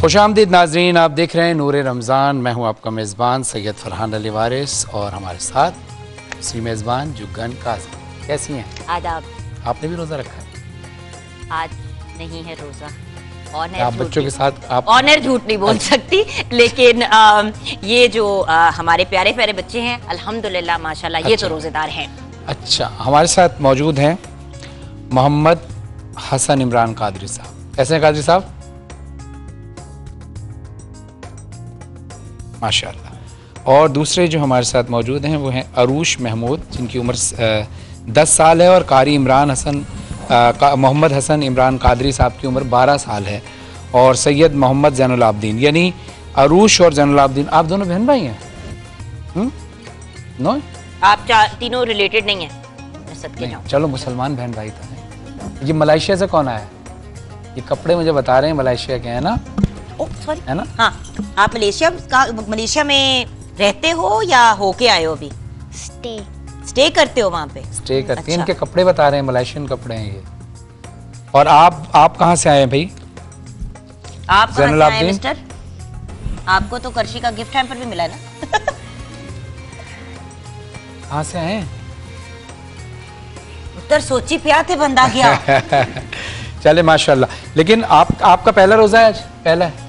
खुशामदीद नाजरीन, आप देख रहे हैं नूर रमज़ान। मैं हूं आपका मेज़बान सैयद फरहान अली वारिस और हमारे साथ दूसरी मेज़बान जुगन काज़ी। कैसी हैं? आदाब। आपने भी रोज़ा रखा है? आज नहीं है रोज़ा। आप बच्चों के साथ आप ऑनर झूठ नहीं बोल सकती, लेकिन ये जो हमारे प्यारे प्यारे बच्चे हैं अल्हम्दुलिल्लाह माशाल्लाह ये तो रोज़ेदार हैं। अच्छा, हमारे साथ मौजूद हैं मोहम्मद हसन इमरान कादरी साहब। कैसे हैं कादरी साहब? माशाल्लाह। और दूसरे जो हमारे साथ मौजूद हैं वो हैं अरूश महमूद, जिनकी उम्र 10 साल है, और कारी इमरान हसन मोहम्मद हसन इमरान कादरी साहब की उम्र 12 साल है, और सैयद मोहम्मद ज़ैनुल आबदीन। यानी अरूश और ज़ैनुल आबदीन आप दोनों बहन भाई हैं? नो, आप तीनों रिलेटेड नहीं हैं? चलो मुसलमान बहन भाई तो हैं। ये मलेशिया से कौन आया? ये कपड़े मुझे बता रहे हैं मलेशिया के हैं ना? सॉरी, है ना? हाँ, आप मलेशिया में रहते हो या होके आए हो? अभी स्टे करते हो वहाँ पे? स्टे करते हैं। इनके कपड़े बता रहे हैं, मलेशियन कपड़े हैं ये। और आप कहाँ से आए हैं भाई? आप कहाँ से आए हैं मिस्टर? आपको तो करशी का गिफ्ट हैम्पर भी मिला है ना? कहाँ से आए हैं? उत्तर सोची पिया थे बंदा गया। चले माशाल्लाह। लेकिन आपका पहला रोजा है आज? पहला है।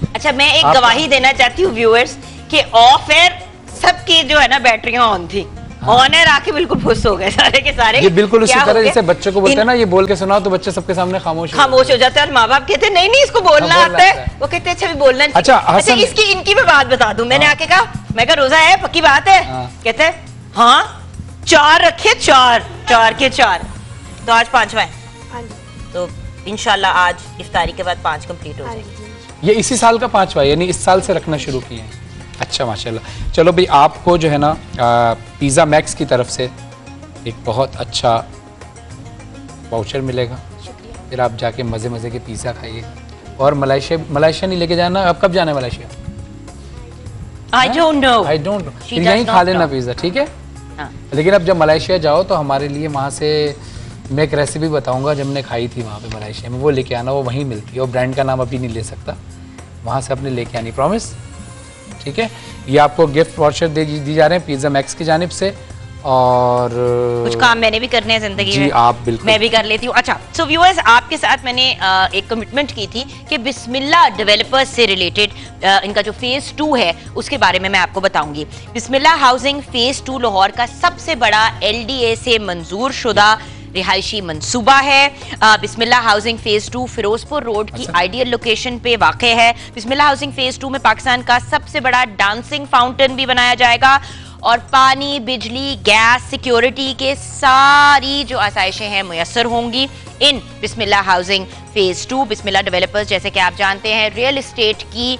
अच्छा, मैं एक गवाही देना चाहती हूँ व्यूअर्स कि ऑफ एयर सबकी जो है ना बैटरियां ऑन थी, ऑन एयर आके बिल्कुल फुस हो गए सारे के सारे। ये बिल्कुल उसी तरह जैसे बच्चों को बोलते हैं ना, ये बोल के सुनाओ तो बच्चे सबके सामने खामोश हो जाते हैं, और माँ बाप कहते नहीं नहीं इसको बोलना आता है, वो कहते अच्छा भी बोलना। अच्छा, इनकी मैं बात बता दूं। मैंने आके कहा, मैं कहा रोजा है पक्की बात है? कहते हैं हाँ 4 रखे, 4 के 4, तो आज 5वां है, तो इंशाल्लाह आज इफ्तारी के बाद 5 कंप्लीट हो जाएगी। ये इसी साल का 5वां, यानी इस साल से रखना शुरू किए हैं। अच्छा माशाल्लाह। चलो भाई, आपको जो है ना पिज़्ज़ा मैक्स की तरफ से एक बहुत अच्छा वाउचर मिलेगा, फिर आप जाके मज़े मज़े के पिज़्ज़ा खाइए। और मलेशिया नहीं लेके जाना। अब कब जाना है मलेशिया? I don't know. फिर यहीं खा लेना पिज़्ज़ा, ठीक है? हाँ। लेकिन अब जब मलेशिया जाओ तो हमारे लिए वहाँ से मैं एक रेसिपी बताऊंगा जब हमने खाई थी वहाँ पे मलेशिया में, वो लेके आना, वो वहीं मिलती है। और ब्रांड का नाम अभी नहीं ले सकता, वहाँ से अपने लेके आनी, प्रॉमिस, ठीक है? ये आपको गिफ्ट वाउचर दी जा रहे हैं पिज़्ज़ा मैक्स की जानिब से। और कुछ काम मैंने भी करने हैं जिंदगी में, आप बिल्कुल, मैं भी कर लेती हूँ। अच्छा, सो व्यूअर्स, आपके साथ मैंने एक कमिटमेंट की थी कि बिस्मिल्लाह डेवलपर्स से रिलेटेड इनका जो फेज 2 है उसके बारे में मैं आपको बताऊंगी। बिस्मिल्लाह हाउसिंग फेज 2 लाहौर का सबसे बड़ा LDA से मंजूर शुदा रिहायशी मंसूबा है। बिस्मिल्लाह हाउसिंग फेज 2 फिरोजपुर रोड की आइडियल लोकेशन पे वाक़े है। बिस्मिल्लाह हाउसिंग फेज 2 में पाकिस्तान का सबसे बड़ा डांसिंग फाउंटेन भी बनाया जाएगा, और पानी, बिजली, गैस, सिक्योरिटी के सारी जो आसाइशें हैं मुयस्सर होंगी इन बिस्मिल्लाह हाउसिंग फेज 2। बिस्मिल्लाह डेवलपर्स, जैसे कि आप जानते हैं, रियल एस्टेट की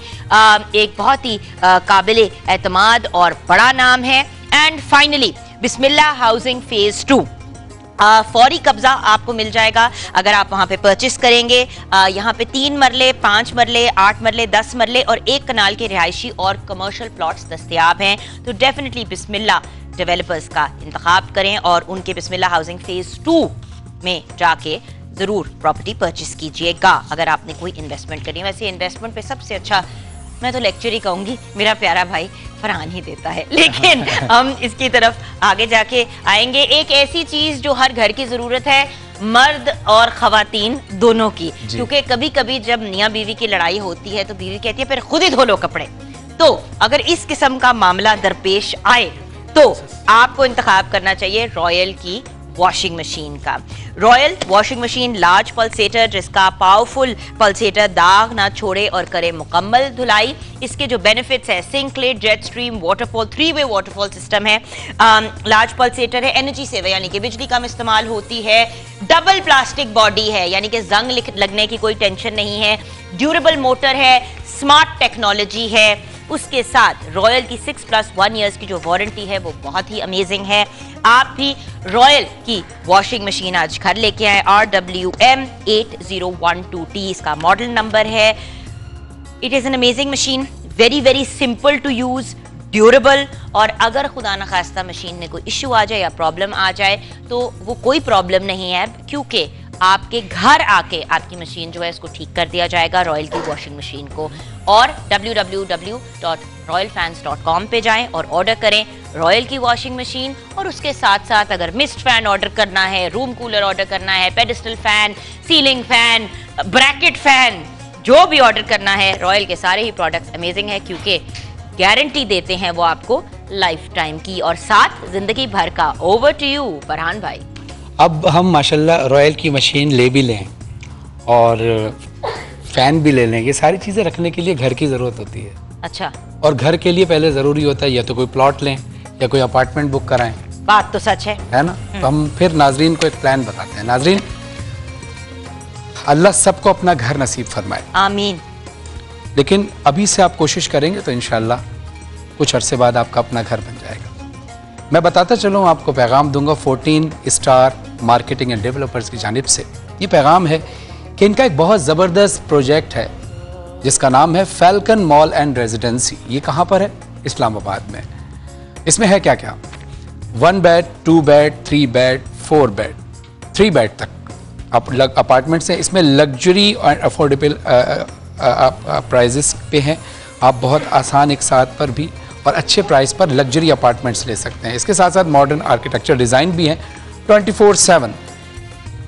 एक बहुत ही काबिल एतमाद और बड़ा नाम है। And finally Bismillah housing phase 2 फौरी कब्जा आपको मिल जाएगा अगर आप वहां पे परचेस करेंगे। यहाँ पे 3 मरले, 5 मरले, 8 मरले, 10 मरले और 1 कनाल के रिहायशी और कमर्शियल प्लॉट्स दस्तयाब हैं। तो डेफिनेटली बिस्मिल्लाह डेवलपर्स का इंतखाब करें और उनके बिस्मिल्लाह हाउसिंग फेज 2 में जाके जरूर प्रॉपर्टी परचेस कीजिएगा अगर आपने कोई इन्वेस्टमेंट करनी है। वैसे इन्वेस्टमेंट पे सबसे अच्छा मैं तो लेक्चर ही कहूंगी, मेरा प्यारा भाई फरहान ही देता है, लेकिन हम इसकी तरफ आगे जाके आएंगे। एक ऐसी चीज जो हर घर की जरूरत है, मर्द और खवातीन दोनों की, क्योंकि कभी कभी जब मियां बीवी की लड़ाई होती है तो बीवी कहती है फिर खुद ही धो लो कपड़े। तो अगर इस किस्म का मामला दरपेश आए तो आपको इंतखाब करना चाहिए रॉयल की वॉशिंग मशीन का। Royal washing machine large pulsator, जिसका पावरफुल पल्सेटर दाग ना छोड़े और करे मुकम्मल धुलाई। इसके जो बेनिफिट्स है, sink lid, jet stream, waterfall, 3-वे वाटरफॉल सिस्टम है, लार्ज पल्सेटर है, एनर्जी सेवर यानी कि बिजली कम इस्तेमाल होती है, डबल प्लास्टिक बॉडी है यानी कि जंग लगने की कोई टेंशन नहीं है, ड्यूरेबल मोटर है, स्मार्ट टेक्नोलॉजी है। उसके साथ रॉयल की 6+1 इयर्स की जो वारंटी है वो बहुत ही अमेजिंग है। आप भी रॉयल की वॉशिंग मशीन आज घर लेके आए। RWM 8012T इसका मॉडल नंबर है। It is an amazing machine, very very simple to use, durable, और अगर खुदा न खास्ता मशीन में कोई इश्यू आ जाए या प्रॉब्लम आ जाए तो वो कोई प्रॉब्लम नहीं है, क्योंकि आपके घर आके आपकी मशीन जो है इसको ठीक कर दिया जाएगा, रॉयल की वॉशिंग मशीन को। और www.royalfans.com पे जाएं और ऑर्डर करें रॉयल की वॉशिंग मशीन। और उसके साथ साथ अगर मिस्ट फैन ऑर्डर करना है, रूम कूलर ऑर्डर करना है, pedestal fan, ceiling fan, bracket fan, जो भी ऑर्डर करना है, रॉयल के सारे ही प्रोडक्ट्स अमेजिंग है, क्योंकि गारंटी देते हैं वो आपको लाइफ टाइम की और साथ जिंदगी भर का। ओवर टू यू फरहान भाई। अब हम माशाल्लाह रॉयल की मशीन ले भी लें और फ़ैन भी ले लें, ये सारी चीज़ें रखने के लिए घर की ज़रूरत होती है। अच्छा। और घर के लिए पहले ज़रूरी होता है या तो कोई प्लॉट लें या कोई अपार्टमेंट बुक कराएं। बात तो सच है ना? तो हम फिर नाजरीन को एक प्लान बताते हैं। नाजरीन, अल्लाह सबको अपना घर नसीब फरमाए, आमीन। लेकिन अभी से आप कोशिश करेंगे तो इंशाल्लाह कुछ अरसे बाद आपका अपना घर बन जाएगा। मैं बताता चलूँ, आपको पैगाम दूंगा 14 स्टार मार्केटिंग एंड डेवलपर्स की जानिब से। ये पैगाम है कि इनका एक बहुत ज़बरदस्त प्रोजेक्ट है जिसका नाम है फैल्कन मॉल एंड रेजिडेंसी। ये कहाँ पर है? इस्लामाबाद में। इसमें है क्या क्या? 1 bed, 2 bed, 3 bed, 4 bed, 3 bed तक अपार्टमेंट्स हैं। इसमें लग्जरी और अफोर्डेबल प्राइजेस पे हैं। आप बहुत आसान एक साथ पर भी और अच्छे प्राइस पर लग्जरी अपार्टमेंट्स ले सकते हैं। इसके साथ साथ मॉडर्न आर्किटेक्चर डिज़ाइन भी हैं। 24/7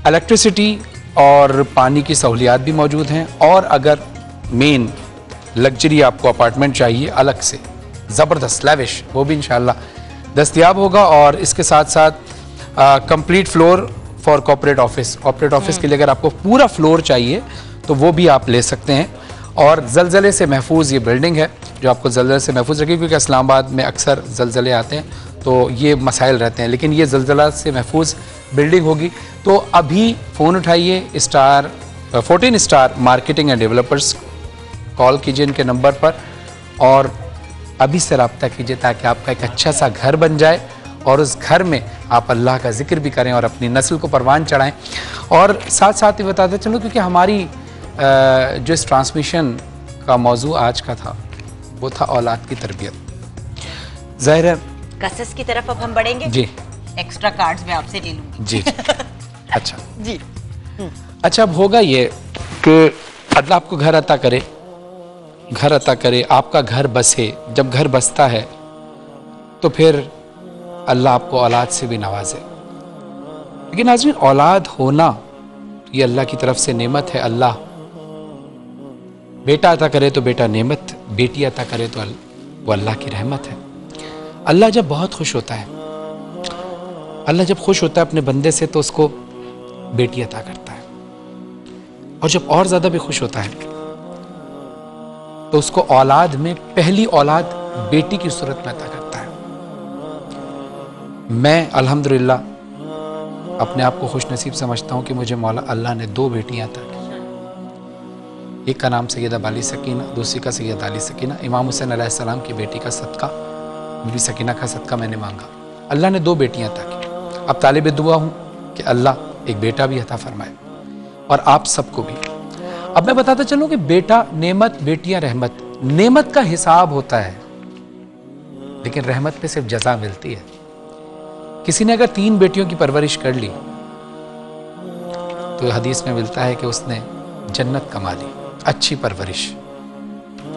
इलेक्ट्रिसिटी और पानी की सहूलियात भी मौजूद हैं। और अगर मेन लग्जरी आपको अपार्टमेंट चाहिए अलग से ज़बरदस्त लैविश, वो भी इंशाल्लाह दस्तयाब होगा। और इसके साथ साथ complete floor for corporate office के लिए अगर आपको पूरा फ्लोर चाहिए तो वो भी आप ले सकते हैं। और ज़लज़ले से महफूज ये बिल्डिंग है जो आपको ज़लज़ले से महफूज रखेगी, क्योंकि इस्लामाबाद में अक्सर ज़लज़ले आते हैं तो ये मसाइल रहते हैं, लेकिन ये ज़लज़ला से महफूज बिल्डिंग होगी। तो अभी फ़ोन उठाइए, 14 star marketing and developers call कीजिए इनके नंबर पर और अभी से रब्ता कीजिए ताकि आपका एक अच्छा सा घर बन जाए और उस घर में आप अल्लाह का जिक्र भी करें और अपनी नस्ल को परवान चढ़ाएं। और साथ साथ ही बताते चलो, क्योंकि हमारी जो इस ट्रांसमिशन का मौजू आज का था वो था औलाद की तरबियत। ज़ाहिर है कसस की तरफ अब हम बढ़ेंगे जी। एक्स्ट्रा कार्ड्स मैं आपसे ले लूंगी जी। अच्छा जी। अच्छा, अब होगा ये कि अल्लाह आपको घर अता करे, आपका घर बसे। जब घर बसता है तो फिर अल्लाह आपको औलाद से भी नवाजे। लेकिन नाज़रीन, औलाद होना ये अल्लाह की तरफ से नेमत है। अल्लाह बेटा अता करे तो बेटा नेमत, बेटी अता करे तो वो अल्लाह की रहमत है। अल्लाह जब बहुत खुश होता है, अल्लाह जब खुश होता है अपने बंदे से तो उसको बेटी अता करता है। और जब और ज़्यादा भी खुश होता है तो उसको औलाद में पहली औलाद बेटी की सूरत में अता करता है। मैं अल्हम्दुलिल्लाह अपने आप को खुश नसीब समझता हूँ कि मुझे मौला अल्लाह ने 2 बेटियाँ अता की। एक का नाम सैयदा बाली सकीना, दूसरी का सैयदा अली सकीना। इमाम हुसैन अलैहिस्सलाम की बेटी का सदका, बीबी सकीना का सदका मैंने मांगा। अल्लाह ने 2 बेटियाँ अता की। अब तालिब दुआ हूँ कि अल्लाह एक बेटा भी अता फरमाए और आप सबको भी। अब मैं बताता चलूँ कि बेटा नेमत, बेटियाँ रहमत। नेमत का हिसाब होता है लेकिन रहमत पे सिर्फ जज़ा मिलती है। किसी ने अगर 3 बेटियों की परवरिश कर ली तो हदीस में मिलता है कि उसने जन्नत कमा ली।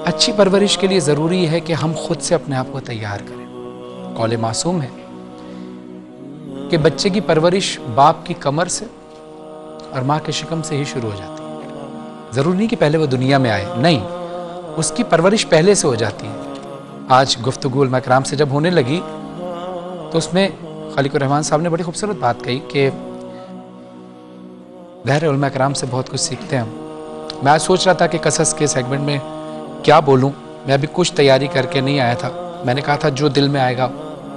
अच्छी परवरिश के लिए ज़रूरी है कि हम खुद से अपने आप को तैयार करें। कौले मासूम है कि बच्चे की परवरिश बाप की कमर से और माँ के शिकम से ही शुरू हो जाती है। ज़रूरी नहीं कि पहले वो दुनिया में आए, नहीं, उसकी परवरिश पहले से हो जाती है। आज गुफ्तगू उलमा कराम से जब होने लगी तो उसमें खालिकुर रहमान साहब ने बड़ी खूबसूरत बात कही कि ज़ाहिर उलमा कराम से बहुत कुछ सीखते हैं हम। मैं आज सोच रहा था कि कसस के सेगमेंट में क्या बोलूं। मैं अभी कुछ तैयारी करके नहीं आया था। मैंने कहा था जो दिल में आएगा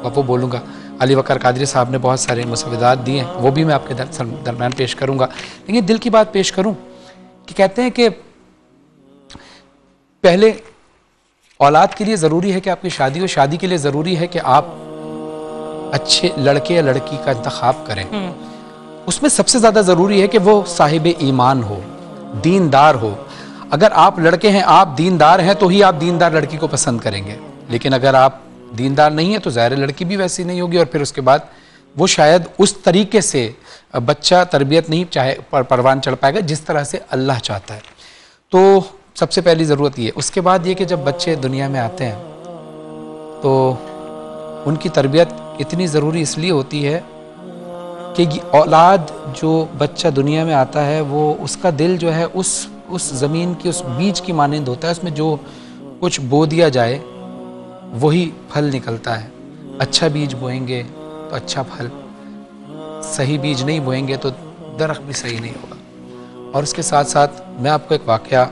वो बोलूँगा। अली वकर कादरी साहब ने बहुत सारे मुसव्विदात दिए हैं, वो भी मैं आपके दरम्यान पेश करूँगा। लेकिन दिल की बात पेश करूँ कि कहते हैं कि पहले औलाद के लिए ज़रूरी है कि आपकी शादी हो। शादी के लिए ज़रूरी है कि आप अच्छे लड़के या लड़की का इंतखाब करें। उसमें सबसे ज़्यादा ज़रूरी है कि वो साहिब ईमान हो, दीनदार हो। अगर आप लड़के हैं, आप दीनदार हैं तो ही आप दीनदार लड़की को पसंद करेंगे। लेकिन अगर आप दीनदार नहीं है तो ज़ाहिर लड़की भी वैसी नहीं होगी और फिर उसके बाद वो शायद उस तरीके से बच्चा तरबियत नहीं चाहे परवान चढ़ पाएगा जिस तरह से अल्लाह चाहता है। तो सबसे पहली ज़रूरत ये। उसके बाद ये कि जब बच्चे दुनिया में आते हैं तो उनकी तरबियत इतनी ज़रूरी इसलिए होती है कि औलाद जो बच्चा दुनिया में आता है वो उसका दिल जो है उस ज़मीन की उस बीज की मानंद होता है। उसमें जो कुछ बो दिया जाए वही फल निकलता है। अच्छा बीज बोएंगे तो अच्छा फल, सही बीज नहीं बोएंगे तो दरख्त भी सही नहीं होगा। और उसके साथ साथ मैं आपको एक वाक़या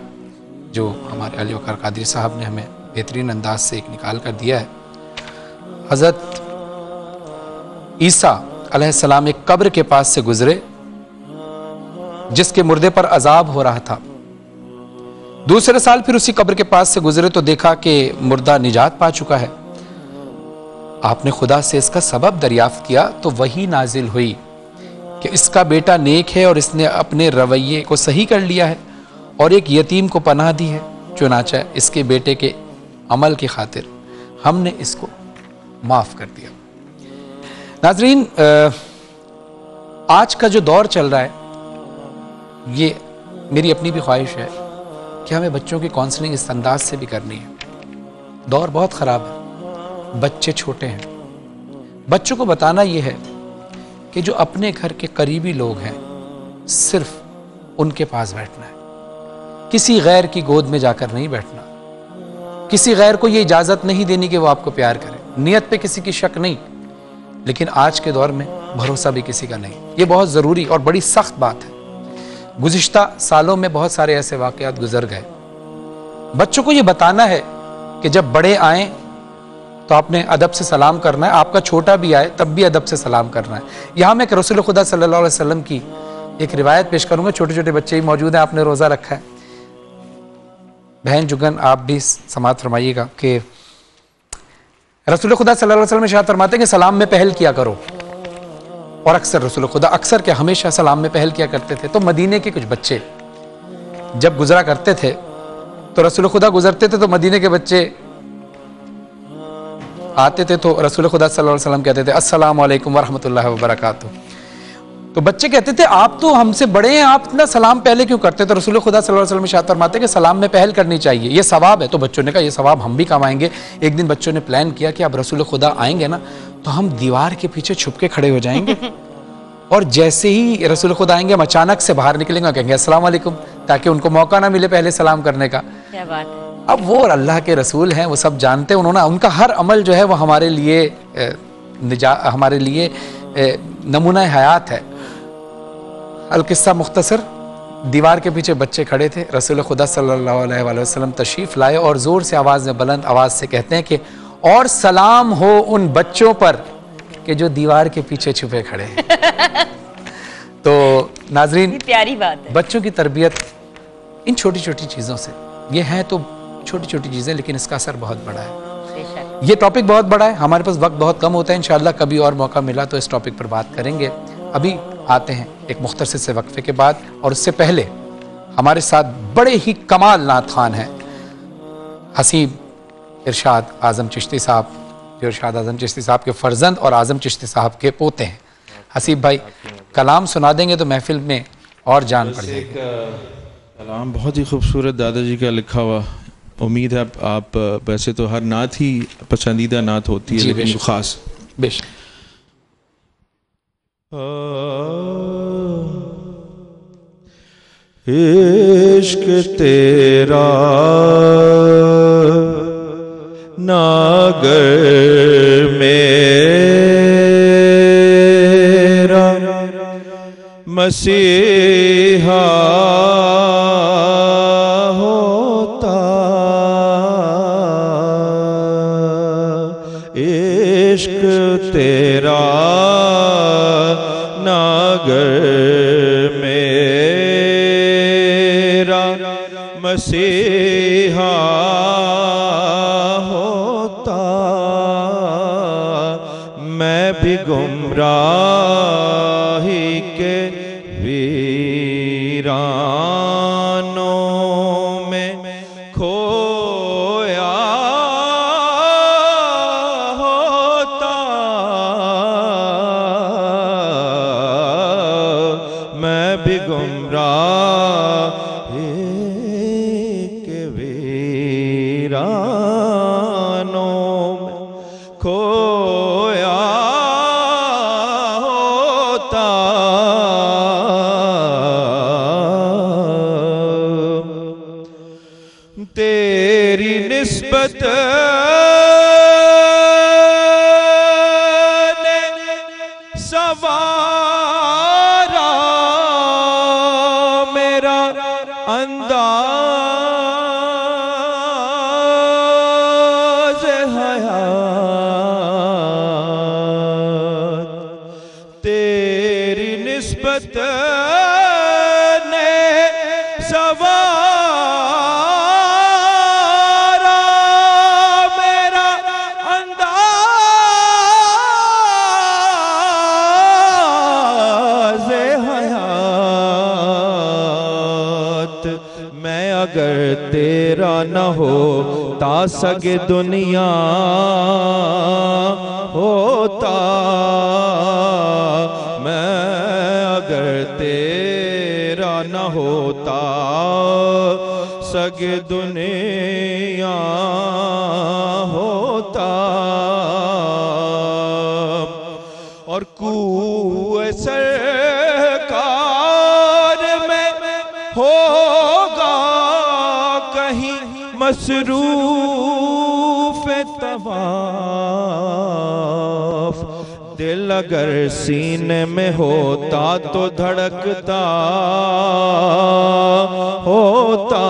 जो हमारे अली वक़ार कादरी साहब ने हमें बेहतरीन अंदाज से एक निकाल कर दिया है। हज़रत ईसा अलैहिस्सलाम एक कब्र के पास से गुजरे जिसके मुर्दे पर अजाब हो रहा था। दूसरे साल फिर उसी कब्र के पास से गुजरे तो देखा कि मुर्दा निजात पा चुका है। आपने खुदा से इसका सबब दरियाफ्त किया तो वही नाजिल हुई कि इसका बेटा नेक है और इसने अपने रवैये को सही कर लिया है और एक यतीम को पनाह दी है। चुनाचा इसके बेटे के अमल की खातिर हमने इसको माफ़ कर दिया। नाजरीन, आज का जो दौर चल रहा है ये मेरी अपनी भी ख्वाहिश है कि हमें बच्चों की काउंसलिंग इस अंदाज से भी करनी है। दौर बहुत ख़राब है, बच्चे छोटे हैं। बच्चों को बताना ये है कि जो अपने घर के करीबी लोग हैं सिर्फ उनके पास बैठना है, किसी गैर की गोद में जाकर नहीं बैठना, किसी गैर को ये इजाज़त नहीं देनी कि वो आपको प्यार करे। नियत पे किसी की शक नहीं, लेकिन आज के दौर में भरोसा भी किसी का नहीं। ये बहुत ज़रूरी और बड़ी सख्त बात है। गुज़िश्ता सालों में बहुत सारे ऐसे वाक़यात गुजर गए। बच्चों को ये बताना है कि जब बड़े आएँ तो आपने अदब से सलाम करना है, आपका छोटा भी आए तब भी अदब से सलाम करना है। यहाँ मैं रसूल खुदा सल्लल्लाहु अलैहि वसल्लम की एक रिवायत पेश करूँगा। छोटे छोटे बच्चे ही मौजूद हैं, आपने रोज़ा रखा है। बहन जुगन आप भी समाअत फरमाइएगा कि रसूल खुदा सल्लल्लाहु अलैहि वसल्लम इरशाद फरमाते हैं कि सलाम में पहल किया करो। और अक्सर रसूल खुदा अक्सर क्या हमेशा सलाम में पहल किया करते थे। तो मदीने के कुछ बच्चे जब गुजरा करते थे तो रसूल खुदा गुजरते थे तो मदीने के बच्चे आते थे तो रसूल खुदा सल्लल्लाहु अलैहि वसल्लम कहते थे अस्सलामु अलैकुम व रहमतुल्लाहि व बरकातुहू। तो बच्चे कहते थे आप तो हमसे बड़े हैं, आप इतना सलाम पहले क्यों करते? तो रसूल खुदा सल्लल्लाहु अलैहि वसल्लम इरशाद फरमाते हैं कि सलाम में पहल करनी चाहिए, ये सवाब है। तो बच्चों ने कहा ये सवाब हम भी कमाएंगे। एक दिन बच्चों ने प्लान किया कि अब रसूल खुदा आएंगे ना तो हम दीवार के पीछे छुप के खड़े हो जाएंगे और जैसे ही रसूल खुदा आएंगे हम अचानक से बाहर निकलेंगे, कहेंगे अस्सलाम वालेकुम, ताकि उनको मौका ना मिले पहले सलाम करने का। क्या बात है। अब वो अल्लाह के रसूल हैं, वो सब जानते हैं। उन्होंने उनका हर अमल जो है वो हमारे लिए नमूना हयात है। अल-किस्सा मुख्तसर, दीवार के पीछे बच्चे खड़े थे। रसूल खुदा सल्लल्लाहु अलैहि वसल्लम तशरीफ़ लाए और ज़ोर से आवाज़ में बुलंद आवाज़ से कहते हैं कि और सलाम हो उन बच्चों पर कि जो दीवार के पीछे छुपे खड़े हैं। तो नाजरीन, प्यारी बात है। बच्चों की तरबियत इन छोटी छोटी चीज़ों से, ये हैं तो छोटी छोटी चीज़ें लेकिन इसका असर बहुत बड़ा है। ये टॉपिक बहुत बड़ा है, हमारे पास वक्त बहुत कम होता है। इंशाअल्लाह कभी और मौका मिला तो इस टॉपिक पर बात करेंगे। अभी आते हैं एक मुख्तसर से वक्फे के बाद, और उससे पहले हमारे साथ बड़े ही कमाल नात खान हैं हसीब इरशाद आज़म चिश्ती साहब, जो इरशाद आज़म चिश्ती साहब के फर्जंद और आज़म चिश्ती साहब के पोते हैं। हसीब भाई कलाम सुना देंगे तो महफिल में और जान पड़ जाएगी। कलाम बहुत ही खूबसूरत दादाजी का लिखा हुआ। उम्मीद है आप वैसे तो हर नात ही पसंदीदा नात होती है लेकिन ख़ास बेशक। इश्क तेरा नागर मेरा मसीहा होता, इश्क तेरा नागर मेरा मसीहा होता, मैं भी गुमराही के वीरानों में खोया होता, वीरानों में खोया होता। तेरी निस्बत ने सवारा मेरा अंदाज़ हयात। तेरी निस्बत ने सवारा मेरा अंदाज़ हयात। मैं अगर तेरा न हो तासगे दुनिया होता। मैं अगर तेरा न होता सगे दुनिया होता। और कुए सरकार में होगा कहीं मसरूफ तवाफ। दिल अगर सीने में होता तो धड़कता होता।